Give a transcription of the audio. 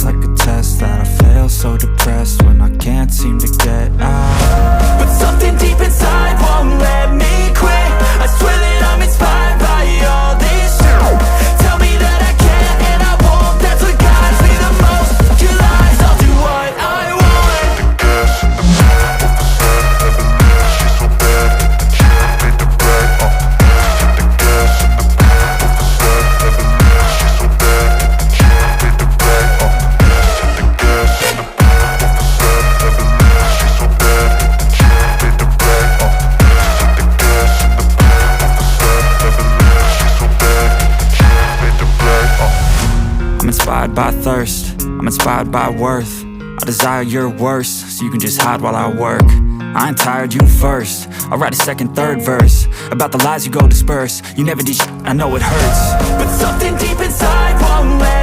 it's like a test that I fail. So depressed when I can't seem to get out. But something deep inside won't let me quit. I swear that I'm inspired by all this shit. Tell me that I can and I won't. That's what guides me the most. Your lies, I'll do what I want. I'm inspired by thirst, I'm inspired by worth. I desire your worst, so you can just hide while I work. I ain't tired, you first. I'll write a second, third verse about the lies you go disperse. You never did shit, I know it hurts. But something deep inside won't let